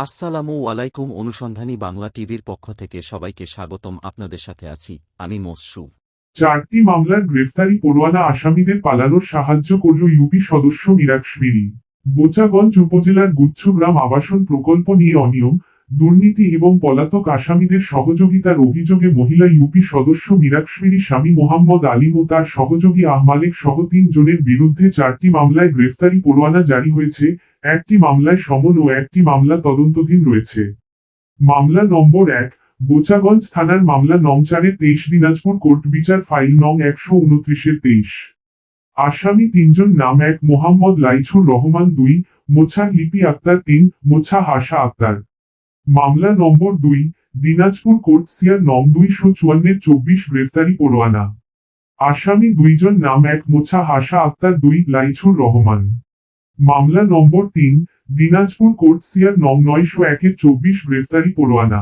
আসসালামু আলাইকুম। অনুসন্ধানী বাংলা টিভির পক্ষ থেকে সবাইকে স্বাগতম। আপনাদের সাথে আছি আমি মসরু। 4টি মামলার গ্রেফতারি পরোয়ানা আসামিদের পালানোর সাহায্য করল ইউপি সদস্য মিরাকশমিরি। বোচাগঞ্জ উপজেলার গুচ্ছগ্রাম আবাসন প্রকল্প নিয়ে অনিয়ম, দুর্নীতি এবং পলাতক আসামিদের সহযোগিতার অভিযোগে মহিলা ইউপি সদস্য মিরাকশমিরি স্বামী মোহাম্মদ আলিম ও তার সহযোগী আহমালেক সহ 3 জনের বিরুদ্ধে 4টি মামলায় গ্রেফতারি পরোয়ানা জারি হয়েছে। একটি মামলায় সমন ও একটি মামলা তদন্তাধীন রয়েছে। মামলা নম্বর 1, বোচাগঞ্জ থানার মামলা নং 4-এর 23, দিনাজপুর কোর্ট বিচার ফাইল নং 129-এর 23। আসামি 3 জন নাম: 1 মোহাম্মদ লাইছুর রহমান, 2 মোছা লিপি আক্তার, 3 মোছা হাসা আক্তার। মামলা নম্বর 2, দিনাজপুর কোর্ট সিআর নং 254-এর 24, গ্রেফতারি পরোয়ানা। আসামি 2 জন নাম: 1 মোছা হাসা আক্তার, 2 লাইছুর রহমান। মামলা নম্বর 3, দিনাজপুর কোর্ট সিআর নং 901-এর 24, গ্রেফতারি পরোয়ানা।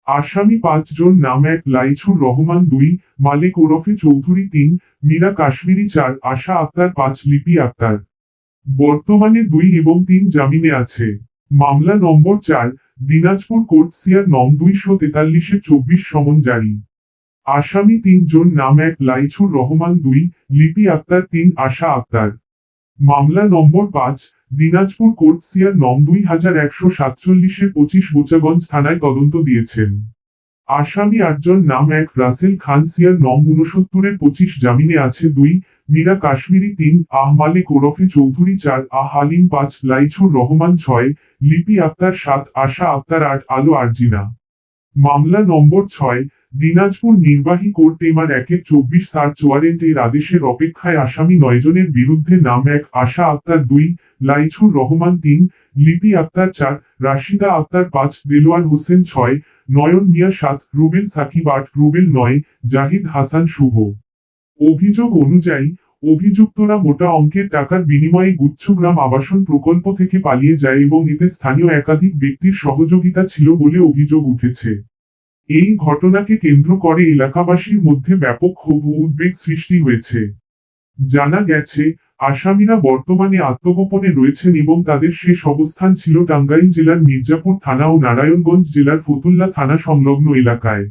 আসামি 5 জন নাম: 1 লাইছুর রহমান, 2 মালিক ওরফে চৌধুরী, 3 মীরা কাশ্মীরি, 4 আশা আক্তার, 5 লিপি আক্তার। বর্তমানে 2 এবং 3 জামিনে আছে। মামলা নম্বর 4, দিনাজপুর কোর্ট সিআর নং 243-এর 24, সমন জারি। আসামি 3 জন নাম: 1 লাইছুর রহমান, 2 লিপি আক্তার, 3 আশা আক্তার। মামলা নম্বর 5, দিনাজপুর কোর্ট সিআর নং 2147-এর 25, বোচাগঞ্জ থানায় তদন্ত দিয়েছেন। আসামি 8 জন নাম: 1 রাসেল খান, সিআর নং 69-এর 25, জামিনে আছে, 2 মীরা কাশ্মীরি, 3 আহমালেক ওরফে চৌধুরী, 4 হালিম, 5 লাইছুর রহমান, 6 লিপি আক্তার, 7 আশা আক্তার, 8 আলো আরজিনা। মামলা নম্বর 6, দিনাজপুর নির্বাহী কোর্ট এমার 1-এর 24 সার্চ ওয়ারেন্ট এর আদেশের অপেক্ষায় আসামি 9 জনের বিরুদ্ধে নাম: 1 আশা আক্তার, 2 লাইছুর রহমান, 3 লিপি আক্তার, 4 রাশিদা আক্তার, 5 দেলোয়ার হোসেন, 6 নয়ন মিয়া, 7 রুবেল সাকিব, 8 রুবেল, 9 জাহিদ হাসান শুভ। অভিযোগ অনুযায়ী অভিযুক্তরা মোটা অঙ্কের টাকার বিনিময়ে গুচ্ছগ্রাম আবাসন প্রকল্প থেকে পালিয়ে যায় এবং এতে স্থানীয় একাধিক ব্যক্তির সহযোগিতা ছিল বলে অভিযোগ উঠেছে। এই ঘটনাকে কেন্দ্র করে এলাকাবাসীর মধ্যে ব্যাপক ক্ষোভ ও উদ্বেগ সৃষ্টি হয়েছে। জানা গেছে, আসামিরা বর্তমানে আত্মগোপনে রয়েছেন এবং তাদের শেষ অবস্থান ছিল টাঙ্গাইল জেলার মির্জাপুর থানা ও নারায়ণগঞ্জ জেলার ফতুল্লা থানা সংলগ্ন এলাকায়।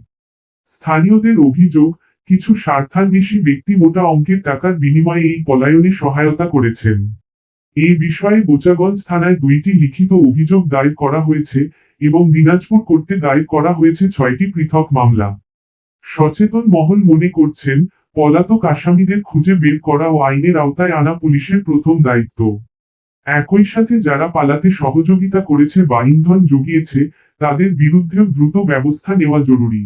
স্থানীয়দের অভিযোগ, কিছু স্বার্থান্বেষী ব্যক্তি মোটা অঙ্কের টাকার বিনিময়ে এই পলায়নে সহায়তা করেছেন। এই বিষয়ে বোচাগঞ্জ থানায় 2টি লিখিত অভিযোগ দায়ের করা হয়েছে এবং দিনাজপুর কোর্টে দায়ের করা হয়েছে 6টি পৃথক মামলা। সচেতন মহল মনে করছেন, পলাতক আসামিদের খুঁজে বের করা ও আইনের আওতায় আনা পুলিশের প্রথম দায়িত্ব। একই সাথে যারা পালাতে সহযোগিতা করেছে বা ইন্ধন জুগিয়েছে, তাদের বিরুদ্ধেও দ্রুত ব্যবস্থা নেওয়া জরুরি।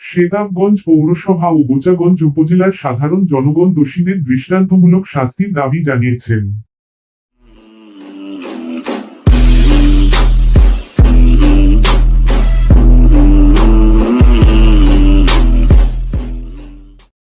সেতাবগঞ্জ পৌরসভা ও বোচাগঞ্জ উপজেলার সাধারণ জনগণ দোষীদের দৃষ্টান্তমূলক শাস্তির দাবি জানিয়েছেন।